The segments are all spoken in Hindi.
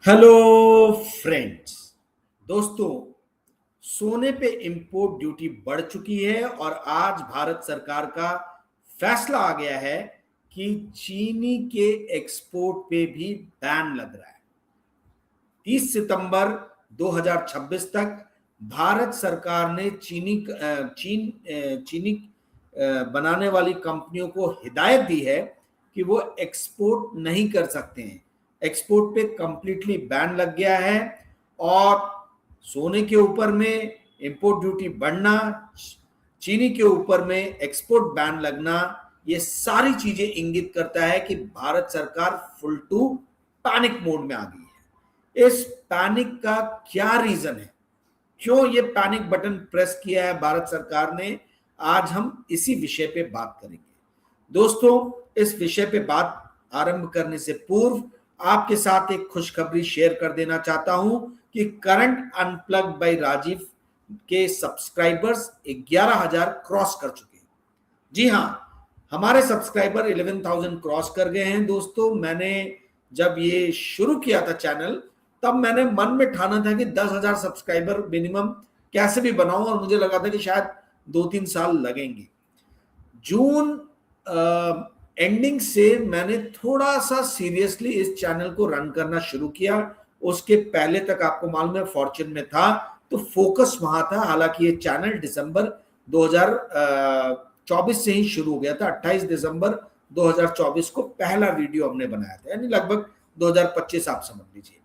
Hello friends. दोस्तों, सोने पे इंपोर्ट ड्यूटी बढ़ चुकी है और आज भारत सरकार का फैसला आ गया है कि चीनी के एक्सपोर्ट पे भी बैन लग रहा है। 30 सितंबर 2026 तक भारत सरकार ने चीनी बनाने वाली कंपनियों को हिदायत दी है कि वो एक्सपोर्ट नहीं कर सकते हैं। एक्सपोर्ट पे कंप्लीटली बैन लग गया है और सोने के ऊपर में इंपोर्ट ड्यूटी बढ़ना, चीनी के ऊपर में एक्सपोर्ट बैन लगना, ये सारी चीजें इंगित करता है कि भारत सरकार फुल टू पैनिक मोड में आ गई है। इस पैनिक का क्या रीजन है, क्यों ये पैनिक बटन प्रेस किया है भारत सरकार ने, आज हम इसी विषय पे बात करेंगे। दोस्तों, इस विषय पे बात आरंभ करने से पूर्व आपके साथ एक खुशखबरी शेयर कर देना चाहता हूं कि करंट अनप्लग बाय राजीव के सब्सक्राइबर्स 11,000 क्रॉस कर चुके हैं। जी हां, हमारे सब्सक्राइबर 11,000 क्रॉस कर गए हैं। दोस्तों, मैंने जब ये शुरू किया था चैनल, तब मैंने मन में ठाना था कि 10,000 सब्सक्राइबर मिनिमम कैसे भी बनाऊं, और मुझे लगा था कि शायद 2-3 साल लगेंगे। जून एंडिंग से मैंने थोड़ा सा सीरियसली इस चैनल को रन करना शुरू किया। उसके पहले तक आपको मालूम है फॉर्च्यून में था, तो फोकस वहां था। हालांकि ये चैनल दिसंबर 2024 से ही शुरू हो गया था। 28 दिसंबर 2024 को पहला वीडियो हमने बनाया था, यानी लगभग 2025 आप समझ लीजिए।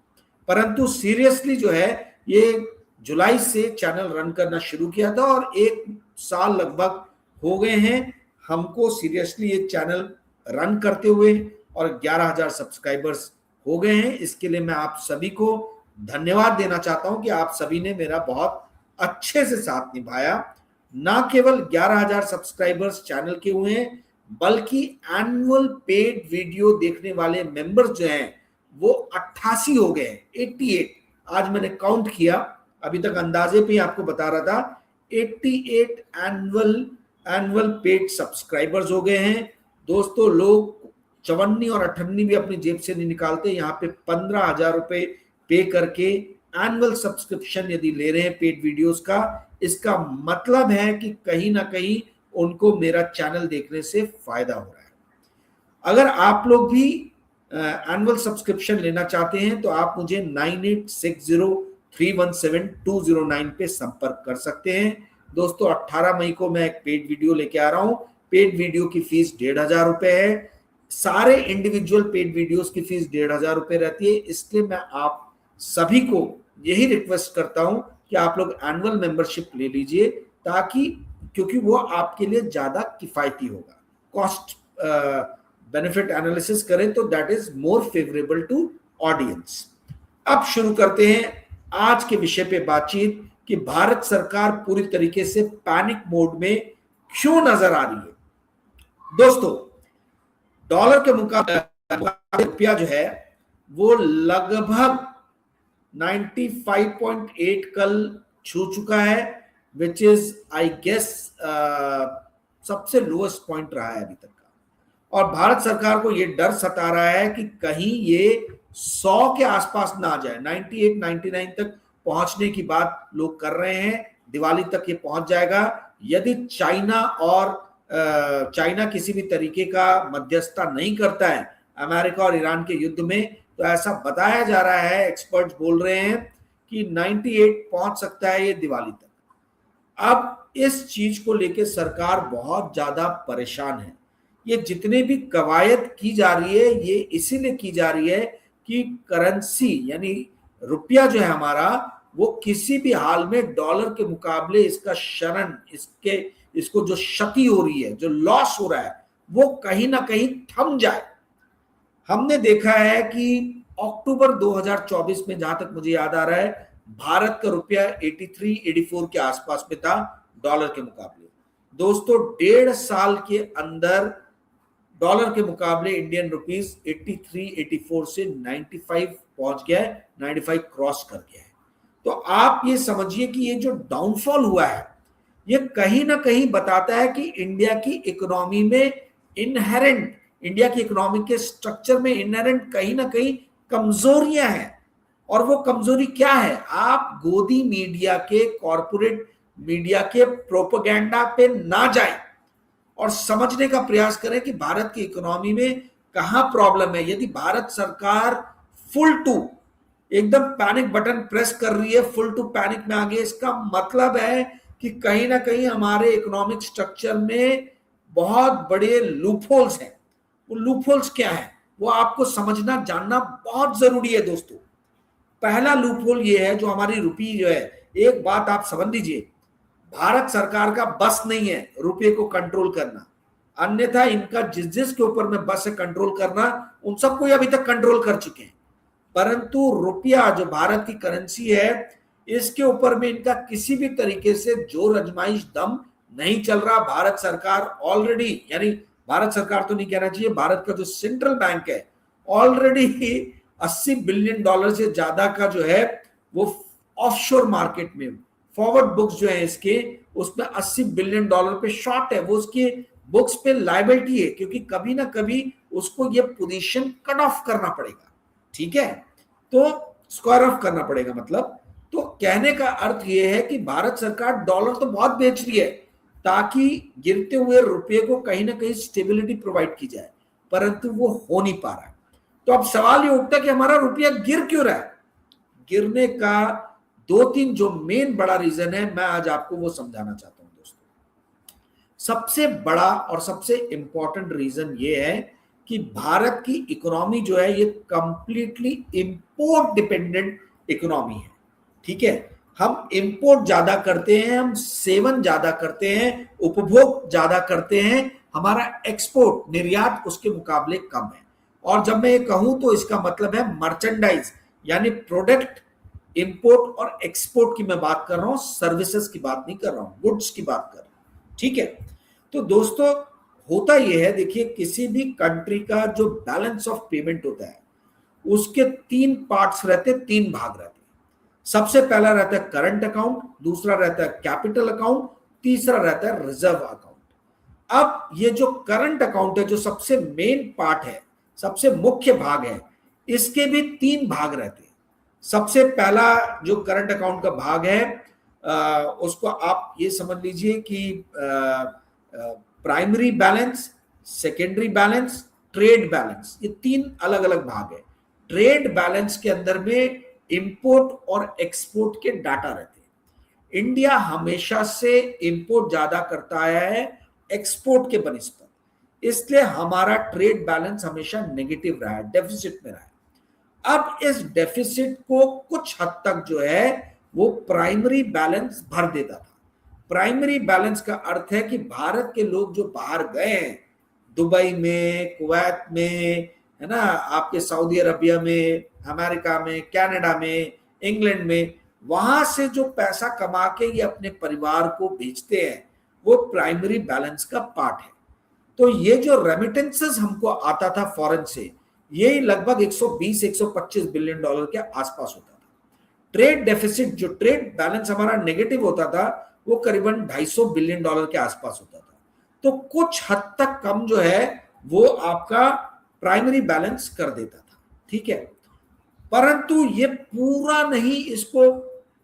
परंतु सीरियसली जो है, ये जुलाई से चैनल रन करना शुरू किया था और 1 साल लगभग हो गए हैं हमको सीरियसली ये चैनल रन करते हुए, और 11,000 सब्सक्राइबर्स हो गए हैं। इसके लिए मैं आप सभी को धन्यवाद देना चाहता हूं कि आप सभी ने मेरा बहुत अच्छे से साथ निभाया। ना केवल 11,000 सब्सक्राइबर्स चैनल के हुए हैं, बल्कि एनुअल पेड वीडियो देखने वाले मेंबर्स जो हैं वो 88 हो गए हैं। 88 आज मैंने काउंट किया, अभी तक अंदाजे पे ही आपको बता रहा था। 88 एनुअल पेड सब्सक्राइबर्स हो गए हैं। दोस्तों, लोग चवन्नी और अठन्नी भी अपनी जेब से नहीं निकालते। यहाँ पे 15,000 रुपए पे करके एनुअल सब्सक्रिप्शन यदि ले रहे हैं पेड वीडियोस का, इसका मतलब है कि कहीं ना कहीं उनको मेरा चैनल देखने से फायदा हो रहा है। अगर आप लोग भी एनुअल सब्सक्रिप्शन लेना चाहते हैं तो आप मुझे 9860317209 पे संपर्क कर सकते हैं। दोस्तों, 18 मई को मैं एक पेड वीडियो लेके आ रहा हूं। पेड वीडियो की फीस 1,500 रुपए है। सारे इंडिविजुअल पेड वीडियोस की फीस 1,500 रुपए रहती है। इसलिए मैं आप सभी को यही रिक्वेस्ट करता हूं कि आप लोग एनुअल मेंबरशिप ले लीजिए, ताकि क्योंकि वो आपके लिए ज्यादा किफायती होगा। कॉस्ट बेनिफिट एनालिसिस करें तो that is more favourable to audience. अब शुरू करते हैं आज के विषय पे बातचीत कि भारत सरकार पूरी तरीके से पैनिक मोड में क्यों नजर आ रही है। दोस्तों, डॉलर के मुकाबले रुपया जो है वो लगभग 95.8 कल छू चुका है, विच इज आई गेस सबसे लोएस्ट पॉइंट रहा है अभी तक का। और भारत सरकार को ये डर सता रहा है कि कहीं ये 100 के आसपास ना आ जाए। 98-99 तक पहुंचने की बात लोग कर रहे हैं। दिवाली तक ये पहुंच जाएगा यदि चाइना किसी भी तरीके का मध्यस्थता नहीं करता है अमेरिका और ईरान के युद्ध में। तो ऐसा बताया जा रहा है, एक्सपर्ट्स बोल रहे हैं कि 98 पहुंच सकता है ये दिवाली तक। अब इस चीज को लेकर सरकार बहुत ज्यादा परेशान है। ये जितने भी कवायद की जा रही है, ये इसीलिए की जा रही है कि करेंसी यानी रुपया जो है हमारा, वो किसी भी हाल में डॉलर के मुकाबले इसका इसको जो क्षति हो रही है, जो लॉस हो रहा है, वो कहीं ना कहीं थम जाए। हमने देखा है कि अक्टूबर 2024 में, जहां तक मुझे याद आ रहा है, भारत का रुपया 83-84 के आसपास में था डॉलर के मुकाबले। दोस्तों, 1.5 साल के अंदर डॉलर के मुकाबले इंडियन रुपीस 83-84 से 95 पहुंच गया है, 95 क्रॉस कर गया है। तो आप ये समझिए कि ये जो डाउनफॉल हुआ है, ये कहीं ना कहीं बताता है कि इंडिया की इकोनॉमी में इंडिया की इकोनॉमी के स्ट्रक्चर में इनहेरेंट कहीं ना कहीं कमजोरियां हैं। और वो कमजोरी क्या है? आप गोदी मीडिया के, कॉरपोरेट मीडिया के प्रोपेगेंडा पे ना जाएं और समझने का प्रयास करें कि भारत की इकोनॉमी में कहां प्रॉब्लम है। यदि भारत सरकार फुल टू एकदम पैनिक बटन प्रेस कर रही है, फुल टू पैनिक में आ गई, इसका मतलब है कि कहीं ना कहीं हमारे इकोनॉमिक स्ट्रक्चर में बहुत बड़े लूपहोल्स हैं। वो लूपहोल्स क्या है वो आपको समझना जानना बहुत जरूरी है दोस्तों। पहला लूपहोल ये है जो हमारी रुपये जो है, एक बात आप समझ लीजिए, भारत सरकार का बस नहीं है रुपये को कंट्रोल करना, अन्यथा इनका जिस जिस के ऊपर में बस है कंट्रोल करना, उन सबको अभी तक कंट्रोल कर चुके हैं। परंतु रुपया जो भारत की करेंसी है, इसके ऊपर में इनका किसी भी तरीके से जोर आजमाइश दम नहीं चल रहा। भारत सरकार ऑलरेडी, यानी भारत सरकार तो नहीं कहना चाहिए, भारत का जो सेंट्रल बैंक है ऑलरेडी $80 बिलियन से ज्यादा का जो है वो ऑफशोर मार्केट में फॉरवर्ड बुक्स जो है इसके, उसमें $80 बिलियन पे शॉर्ट है। वो उसके बुक्स पे लायबिलिटी है, क्योंकि कभी ना कभी उसको ये पोजीशन कट ऑफ करना पड़ेगा। ठीक है, तो स्क्वायर ऑफ करना पड़ेगा मतलब। तो कहने का अर्थ ये है कि भारत सरकार डॉलर तो बहुत बेच रही है ताकि गिरते हुए रुपये को कहीं ना कहीं स्टेबिलिटी प्रोवाइड की जाए, परंतु वो हो नहीं पा रहा है। तो अब सवाल ये उठता है कि हमारा रुपया गिर क्यों रहा है? गिरने का 2-3 जो मेन बड़ा रीजन है, मैं आज आपको वो समझाना चाहता हूं दोस्तों। सबसे बड़ा और सबसे इंपॉर्टेंट रीजन ये है कि भारत की इकोनॉमी जो है ये कंप्लीटली इंपोर्ट डिपेंडेंट इकोनॉमी है। ठीक है, हम इंपोर्ट ज्यादा करते हैं, हम सेवन ज्यादा करते हैं, उपभोग ज्यादा करते हैं, हमारा एक्सपोर्ट निर्यात उसके मुकाबले कम है। और जब मैं ये कहूं तो इसका मतलब है मर्चेंडाइज, यानी प्रोडक्ट इंपोर्ट और एक्सपोर्ट की मैं बात कर रहा हूं, सर्विसेज की बात नहीं कर रहा हूं, गुड्स की बात कर रहा हूं। ठीक है, तो दोस्तों होता यह है, देखिए किसी भी कंट्री का जो बैलेंस ऑफ पेमेंट होता है उसके 3 पार्ट्स रहते हैं, 3 भाग रहते हैं। सबसे पहला रहता है करंट अकाउंट, दूसरा रहता है कैपिटल अकाउंट, तीसरा रहता है रिजर्व अकाउंट। अब ये जो करंट अकाउंट है, जो सबसे मेन पार्ट है, सबसे मुख्य भाग है, इसके भी 3 भाग रहते हैं। सबसे पहला जो करंट अकाउंट का भाग है उसको आप ये समझ लीजिए कि primary balance, secondary balance, trade balance, ये 3 अलग अलग भाग है। ट्रेड बैलेंस के अंदर में इंपोर्ट और एक्सपोर्ट के डाटा रहते हैं। इंडिया हमेशा से इंपोर्ट ज्यादा करता है एक्सपोर्ट के बनिस्बत, इसलिए हमारा ट्रेड बैलेंस हमेशा नेगेटिव रहा है, डेफिसिट में रहा है। अब इस डेफिसिट को कुछ हद तक जो है वो प्राइमरी बैलेंस भर देता था। प्राइमरी बैलेंस का अर्थ है कि भारत के लोग जो बाहर गए हैं, दुबई में, कुवैत में, है ना, आपके सऊदी अरबिया में, अमेरिका में, कनाडा में, इंग्लैंड में, वहां से जो पैसा कमा के ये अपने परिवार को भेजते हैं वो प्राइमरी बैलेंस का पार्ट है। तो ये जो रेमिटेंसेस हमको आता था फॉरेन से, ये लगभग 120-125 बिलियन डॉलर के आसपास होता था। ट्रेड डेफिसिट, जो ट्रेड बैलेंस हमारा नेगेटिव होता था, वो करीबन 250 बिलियन डॉलर के आसपास होता था। तो कुछ हद तक कम जो है वो आपका प्राइमरी बैलेंस कर देता था। ठीक है, परंतु ये पूरा नहीं इसको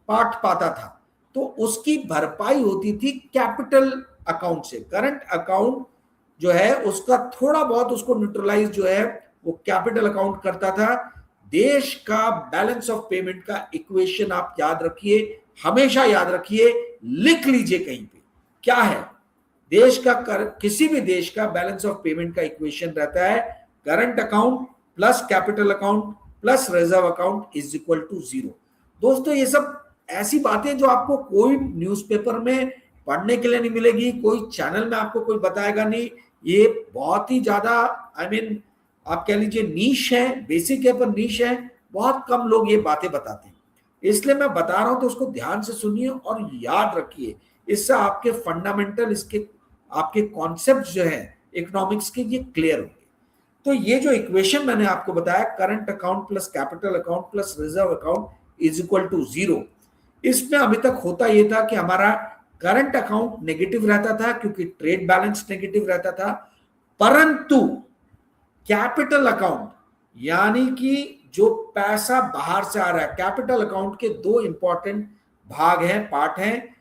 पाट पाता था, तो उसकी भरपाई होती थी कैपिटल अकाउंट से। करंट अकाउंट जो है उसका थोड़ा बहुत उसको न्यूट्रलाइज जो है वो कैपिटल अकाउंट करता था। देश का बैलेंस ऑफ पेमेंट का इक्वेशन आप याद रखिए, हमेशा याद रखिए, लिख लीजिए कहीं पे, क्या है देश का किसी भी देश का बैलेंस ऑफ पेमेंट का इक्वेशन रहता है current account plus capital account plus reserve account is equal to 0। दोस्तों ये सब ऐसी बातें जो आपको कोई न्यूज़पेपर में पढ़ने के लिए नहीं मिलेगी, कोई चैनल में आपको कोई बताएगा नहीं। ये बहुत ही ज्यादा आप कह लीजिए नीश है, बेसिक है पर नीश है, बहुत कम लोग ये बातें बताते हैं। इसलिए मैं बता रहा हूं तो उसको ध्यान से सुनिए और याद रखिए, इससे आपके फंडामेंटल, इसके आपके कॉन्सेप्ट जो है इकोनॉमिक्स के, ये क्लियर होंगे। तो ये जो इक्वेशन मैंने आपको बताया, current account plus capital account plus reserve account is equal to 0, इसमें अभी तक होता यह था कि हमारा करंट अकाउंट नेगेटिव रहता था क्योंकि ट्रेड बैलेंस नेगेटिव रहता था, परंतु कैपिटल अकाउंट यानी कि जो पैसा बाहर से आ रहा है, कैपिटल अकाउंट के दो इंपॉर्टेंट भाग हैं, पार्ट हैं।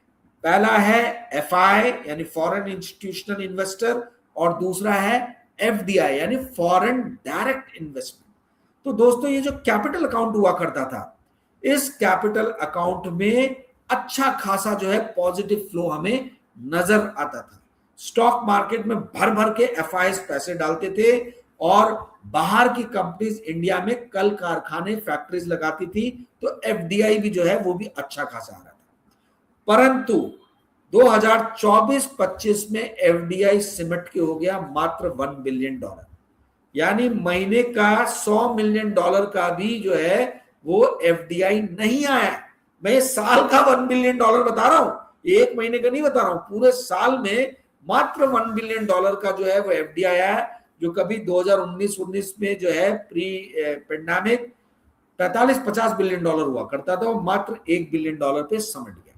पहला है एफआई यानी फॉरेन इंस्टीट्यूशनल इन्वेस्टर, और दूसरा है एफडीआई यानी फॉरेन डायरेक्ट इन्वेस्टमेंट। तो दोस्तों ये जो कैपिटल अकाउंट हुआ करता था, इस कैपिटल अकाउंट में अच्छा खासा जो है पॉजिटिव फ्लो हमें नजर आता था। स्टॉक मार्केट में भर भर के एफआईएस पैसे डालते थे और बाहर की कंपनीज इंडिया में कल कारखाने फैक्ट्रीज लगाती थी, तो एफडीआई भी जो है वो भी अच्छा खासा आ रहा था। परंतु 2024-25 में एफडीआई सिमट के हो गया मात्र $1 बिलियन, यानी महीने का $100 मिलियन का भी जो है वो एफडीआई नहीं आया। मैं साल का $1 बिलियन बता रहा हूं, एक महीने का नहीं बता रहा हूं, पूरे साल में मात्र $1 बिलियन का जो है वो एफडीआई आया, जो कभी 2019-19 में जो है प्री पेंडेमिक 45-50 बिलियन डॉलर हुआ करता था, वो मात्र $1 बिलियन पे समझ गया।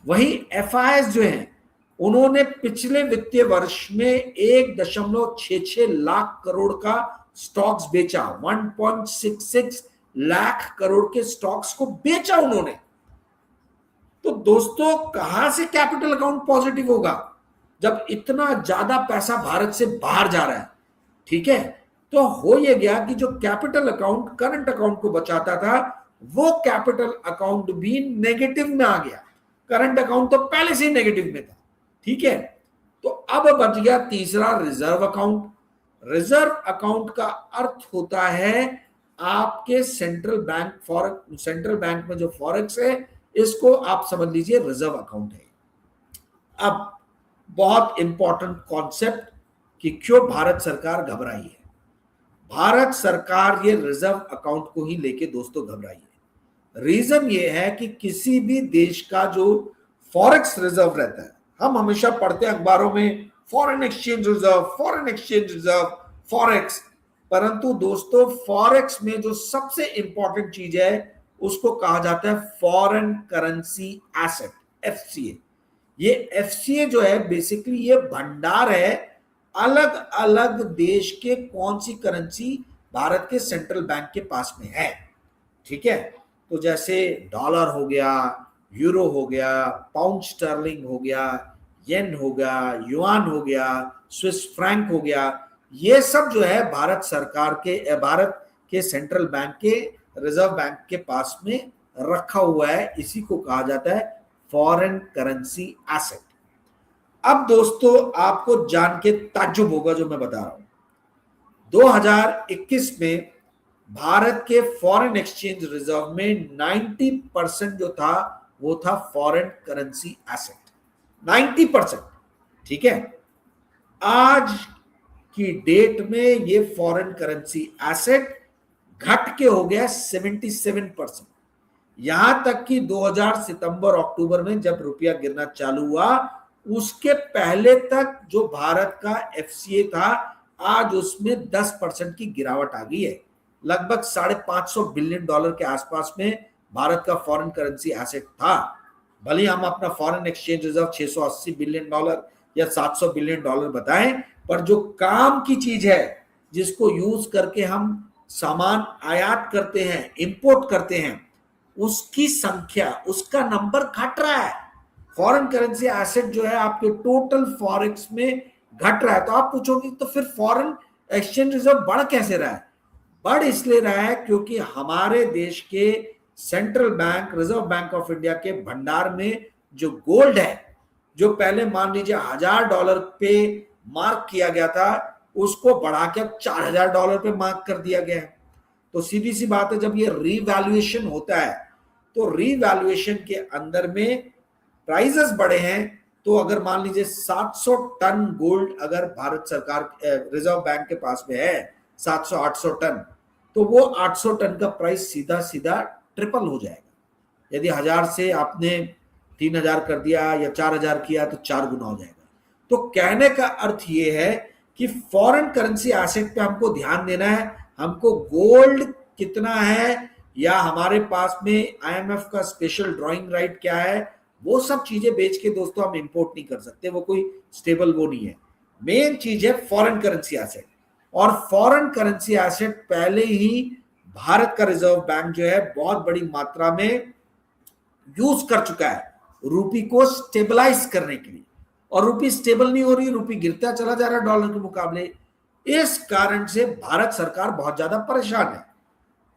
वही एफआईएस जो है उन्होंने पिछले वित्तीय वर्ष में 1.66 लाख करोड़ का स्टॉक्स बेचा, 1.66 लाख करोड़ के स्टॉक्स को बेचा उन्होंने। तो दोस्तों कहां से कैपिटल अकाउंट पॉजिटिव होगा जब इतना ज्यादा पैसा भारत से बाहर जा रहा है? ठीक है, तो हो ये गया कि जो कैपिटल अकाउंट करंट अकाउंट को बचाता था, वो कैपिटल अकाउंट भी नेगेटिव में आ गया। करंट अकाउंट तो पहले से ही नेगेटिव में था, ठीक है। तो अब बच गया तीसरा, रिजर्व अकाउंट। रिजर्व अकाउंट का अर्थ होता है आपके सेंट्रल बैंक में जो फॉरेक्स है, इसको आप समझ लीजिए रिजर्व अकाउंट है। अब बहुत इंपॉर्टेंट कॉन्सेप्ट कि क्यों भारत सरकार घबराई है। भारत सरकार ये रिजर्व अकाउंट को ही लेके दोस्तों घबराई है। रीजन ये है कि किसी भी देश का जो फॉरेक्स रिजर्व रहता है, हम हमेशा पढ़ते हैं अखबारों में foreign exchange reserve, foreign exchange reserve, forex, परंतु दोस्तों फॉरेक्स में जो सबसे इंपॉर्टेंट चीज है उसको कहा जाता है फॉरेन करेंसी एसेट, एफसीए। ये एफसीए जो है बेसिकली ये भंडार है, अलग अलग देश के कौन सी करेंसी भारत के सेंट्रल बैंक के पास में है, ठीक है। तो जैसे डॉलर हो गया, यूरो हो गया, पाउंड स्टर्लिंग हो गया, येन हो गया, युआन हो गया, स्विस फ्रैंक हो गया, ये सब जो है भारत सरकार के, भारत के सेंट्रल बैंक के, रिजर्व बैंक के पास में रखा हुआ है। इसी को कहा जाता है फॉरेन करेंसी एसेट। अब दोस्तों आपको जान के ताज्जुब होगा जो मैं बता रहा हूं, 2021 में भारत के फॉरेन एक्सचेंज रिजर्व में 90% जो था वो था फॉरेन करेंसी एसेट, 90%, ठीक है। आज की डेट में ये फॉरेन करेंसी एसेट घट के हो गया 77%। यहां तक कि 2000 सितंबर अक्टूबर में जब रुपया गिरना चालू हुआ, उसके पहले तक जो भारत का एफसीए था, आज उसमें 10% की गिरावट आ गई है। लगभग $550 बिलियन के आसपास में भारत का फॉरेन करेंसी एसेट था। भले हम अपना फॉरेन एक्सचेंज रिजर्व $680 बिलियन या $700 बिलियन बताएं, पर जो काम की चीज है जिसको यूज करके हम सामान आयात करते हैं, इंपोर्ट करते हैं, उसकी संख्या, उसका नंबर घट रहा है। फॉरेन करेंसी एसेट जो है आपके टोटल फॉरेक्स में घट रहा है। तो आप पूछोगे तो फिर फॉरेन एक्सचेंज रिजर्व बढ़ कैसे रहा है? बढ़ इसलिए रहा है क्योंकि हमारे देश के central bank, reserve bank of India के भंडार में जो गोल्ड है, जो पहले मान लीजिए $1000 पे मार्क किया गया था, उसको बढ़ा के अब $4000 पे मार्क कर दिया गया है। तो सीधी सी बात है, जब ये रीवैल्यूएशन होता है तो रीवैल्यूएशन के अंदर में प्राइसेस बढ़े हैं। तो अगर मान लीजिए 700 टन गोल्ड अगर भारत सरकार रिजर्व बैंक के पास में है, 700-800 टन, तो वो 800 टन का प्राइस सीधा सीधा ट्रिपल हो जाएगा। यदि 1000 से आपने 3000 कर दिया या 4000 किया तो 4 गुना हो जाएगा। तो कहने का अर्थ ये है कि फॉरेन करेंसी एसेट पे हमको ध्यान देना है। हमको गोल्ड कितना है या हमारे पास में आईएमएफ का स्पेशल ड्राइंग राइट क्या है, वो सब चीजें बेच के दोस्तों हम इंपोर्ट नहीं कर सकते, वो कोई स्टेबल वो नहीं है। मेन चीज है फॉरेन करेंसी एसेट, और फॉरेन करेंसी एसेट पहले ही भारत का रिजर्व बैंक जो है बहुत बड़ी मात्रा में यूज कर चुका है रूपी को स्टेबलाइज करने के लिए, और रूपी स्टेबल नहीं हो रही, रूपी गिरता चला जा रहा है डॉलर के मुकाबले। इस कारण से भारत सरकार बहुत ज्यादा परेशान है।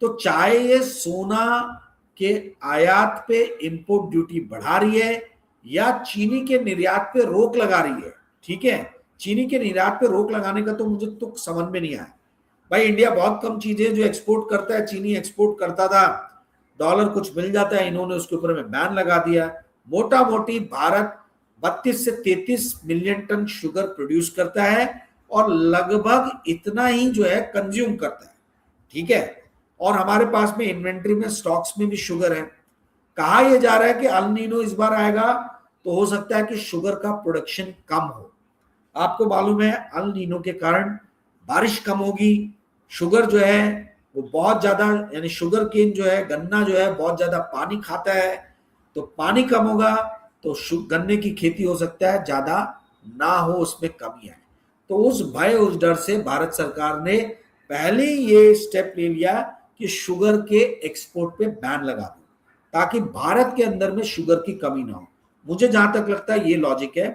तो चाहे ये सोना के आयात पे इंपोर्ट ड्यूटी बढ़ा रही है या चीनी के निर्यात पे रोक लगा रही है, ठीक है, चीनी के निर्यात पे रोक लगाने का तो मुझे तो समझ में नहीं आया। भाई इंडिया बहुत कम चीजें जो एक्सपोर्ट करता है, चीनी एक्सपोर्ट करता था, डॉलर कुछ मिल जाता है, इन्होंने उसके ऊपर में बैन लगा दिया। मोटा मोटी भारत 32 से 33 मिलियन टन शुगर प्रोड्यूस करता है और लगभग इतना ही जो है कंज्यूम करता है, ठीक है। और हमारे पास में इन्वेंट्री में स्टॉक्स में भी शुगर है। कहा यह जा रहा है कि अल नीनो इस बार आएगा तो हो सकता है कि शुगर का प्रोडक्शन कम हो। आपको मालूम है अल नीनो के कारण बारिश कम होगी, शुगर जो है वो बहुत ज्यादा, यानी शुगर केन जो है, गन्ना जो है बहुत ज्यादा पानी खाता है, तो पानी कम होगा तो गन्ने की खेती हो सकता है ज्यादा ना हो, उसमें कमी आए। तो उस भय, उस डर से भारत सरकार ने पहले ये स्टेप ले लिया कि शुगर के एक्सपोर्ट पे बैन लगा दो ताकि भारत के अंदर में शुगर की कमी ना हो। मुझे जहां तक लगता है ये लॉजिक है,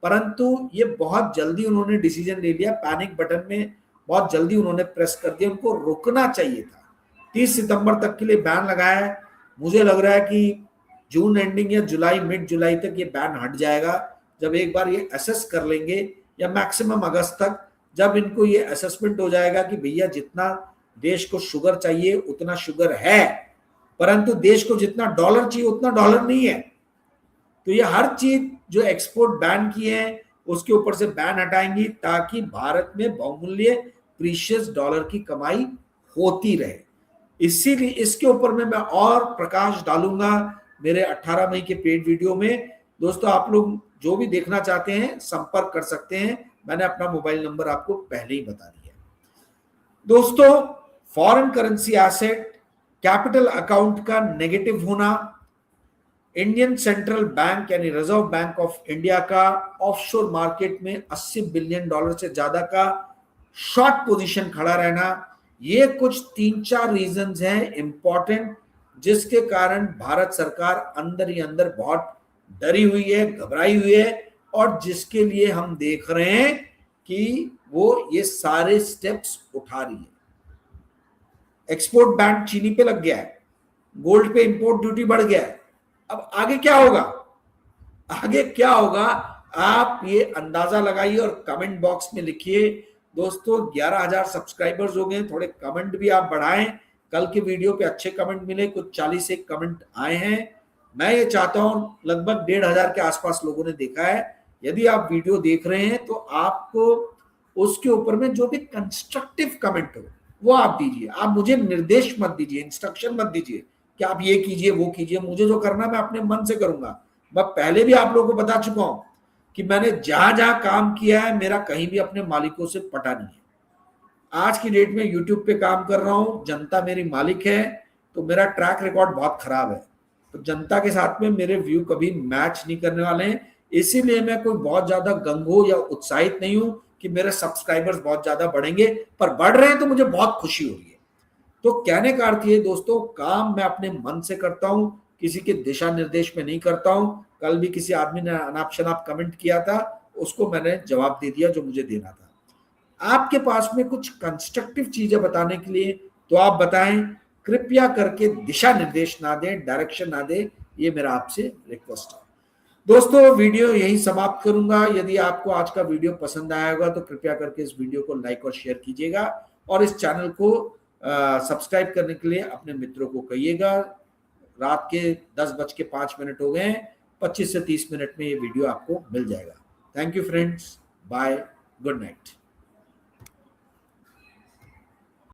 परंतु ये बहुत जल्दी उन्होंने डिसीजन ले लिया, पैनिक बटन में बहुत जल्दी उन्होंने प्रेस कर दिया। उनको रुकना चाहिए था। 30 सितंबर तक के लिए बैन लगाया है। मुझे लग रहा है कि जून एंडिंग या जुलाई, मिड जुलाई तक ये बैन हट जाएगा, जब एक बार ये असेस कर लेंगे, या मैक्सिमम अगस्त तक, जब इनको ये असेसमेंट हो जाएगा कि भैया जितना देश को शुगर चाहिए उतना शुगर है, परंतु देश को जितना डॉलर चाहिए उतना डॉलर नहीं है। तो ये हर चीज जो एक्सपोर्ट बैन किए हैं उसके ऊपर से बैन हटाएंगी ताकि भारत में बहुमूल्य प्रीशियस डॉलर की कमाई होती रहे। इसीलिए इसके ऊपर में मैं और प्रकाश डालूंगा मेरे 18 मई के पेड वीडियो में। दोस्तों आप लोग जो भी देखना चाहते हैं संपर्क कर सकते हैं, मैंने अपना मोबाइल नंबर आपको पहले ही बता दिया। दोस्तों foreign currency asset capital account का नेगेटिव होना, इंडियन सेंट्रल बैंक यानी रिजर्व बैंक ऑफ इंडिया का ऑफशोर मार्केट में 80 बिलियन डॉलर से ज्यादा का शॉर्ट पोजीशन खड़ा रहना, ये कुछ 3-4 रीजंस हैं इंपॉर्टेंट, जिसके कारण भारत सरकार अंदर ही अंदर बहुत डरी हुई है, घबराई हुई है, और जिसके लिए हम देख रहे हैं कि वो ये सारे स्टेप्स उठा रही है। एक्सपोर्ट बैन चीनी पे लग गया है, गोल्ड पे इंपोर्ट ड्यूटी बढ़ गया है। अब आगे क्या होगा, आगे क्या होगा आप ये अंदाजा लगाइए और कमेंट बॉक्स में लिखिए। दोस्तों 11,000 सब्सक्राइबर्स हो गए, थोड़े कमेंट भी आप बढ़ाएं। कल के वीडियो पे अच्छे कमेंट मिले, कुछ 40 एक कमेंट आए हैं। मैं ये चाहता हूं, लगभग 1,500 के आसपास लोगों ने देखा है। यदि आप वीडियो देख रहे हैं तो आपको उसके ऊपर में जो भी कंस्ट्रक्टिव कमेंट हो वो आप दीजिए। आप मुझे निर्देश मत दीजिए, इंस्ट्रक्शन मत दीजिए कि आप ये कीजिए वो कीजिए। मुझे जो करना मैं अपने मन से करूंगा। मैं पहले भी आप लोगों को बता चुका हूं कि मैंने जहां जहां काम किया है मेरा कहीं भी अपने मालिकों से पटा नहीं है। आज की डेट में यूट्यूब पे काम कर रहा हूं, जनता मेरी मालिक है, तो मेरा ट्रैक रिकॉर्ड बहुत खराब है, तो जनता के साथ में मेरे व्यू कभी मैच नहीं करने वाले हैं। इसीलिए मैं कोई बहुत ज्यादा गंगो या उत्साहित नहीं हूं कि मेरे सब्सक्राइबर्स बहुत ज्यादा बढ़ेंगे, पर बढ़ रहे हैं तो मुझे बहुत खुशी हो रही है। तो कहने का अर्थ ये दोस्तों, काम मैं अपने मन से करता हूं, किसी के दिशा निर्देश में नहीं करता हूं। कल भी किसी आदमी ने अनाप शनाप कमेंट किया था, उसको मैंने जवाब दे दिया जो मुझे देना था। आपके पास में कुछ कंस्ट्रक्टिव चीजें बताने के लिए तो आप बताएं, कृपया करके दिशा निर्देश ना दें, डायरेक्शन ना दें, ये मेरा आपसे रिक्वेस्ट है। दोस्तों वीडियो यही समाप्त करूंगा। यदि आपको आज का वीडियो पसंद आया होगा तो कृपया करके इस वीडियो को लाइक और शेयर कीजिएगा, और इस चैनल को सब्सक्राइब करने के लिए अपने मित्रों को कहिएगा। रात के 10:05 हो गए हैं, 25 से 30 मिनट में ये वीडियो आपको मिल जाएगा। Thank you friends, bye, good night.